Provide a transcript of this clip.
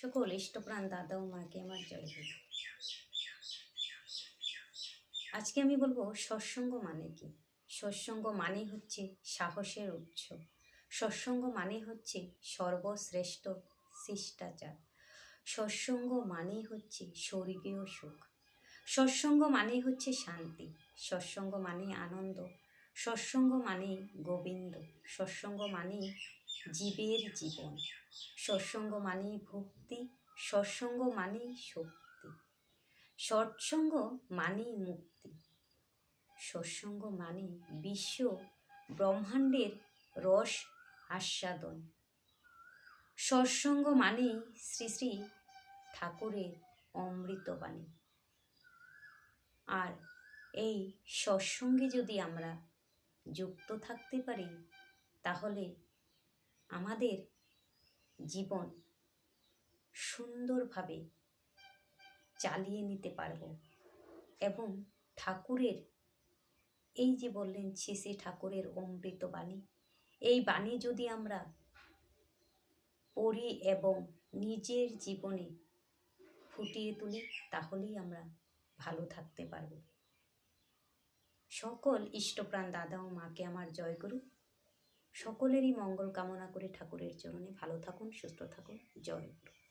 সকল ইষ্টপ্রাণ দাদা ও মাকে আমার জয় গুরু। আজকে আমি বলবো সৎসঙ্গ মানে কি। সৎসঙ্গ মানে হচ্ছে সাহসের উৎস। সৎসঙ্গ মানে হচ্ছে সর্বশ্রেষ্ঠ শিষ্টাচার। সৎসঙ্গ মানে হচ্ছে স্বর্গীয় সুখ। সৎসঙ্গ মানে হচ্ছে শান্তি। সৎসঙ্গ মানে আনন্দ। সৎসঙ্গ মানে গোবিন্দ। সৎসঙ্গ মানে জীবের জীবন। সৎসঙ্গ মানে ভক্তি। সৎসঙ্গ মানে শক্তি। সৎসঙ্গ মানে মুক্তি। সৎসঙ্গ মানে বিশ্ব ব্রহ্মাণ্ডের রস আস্বাদন। সৎসঙ্গ মানে শ্রী শ্রী ঠাকুরের অমৃতবাণী। আর এই সৎসঙ্গে যদি আমরা যুক্ত থাকতে পারি তাহলে আমাদের জীবন সুন্দরভাবে চালিয়ে নিতে পারব এবং ঠাকুরের এই যে বললেন শ্রী শ্রী ঠাকুরের অমৃত বাণী, এই বাণী যদি আমরা পড়ি এবং নিজের জীবনে ফুটিয়ে তুলি তাহলেই আমরা ভালো থাকতে পারব। সকল ইষ্টপ্রাণ দাদা ও মাকে আমার জয় গুরু। সকলেরই মঙ্গল কামনা করে ঠাকুরের চরণে ভালো থাকুন, সুস্থ থাকুন। জয় গুরু।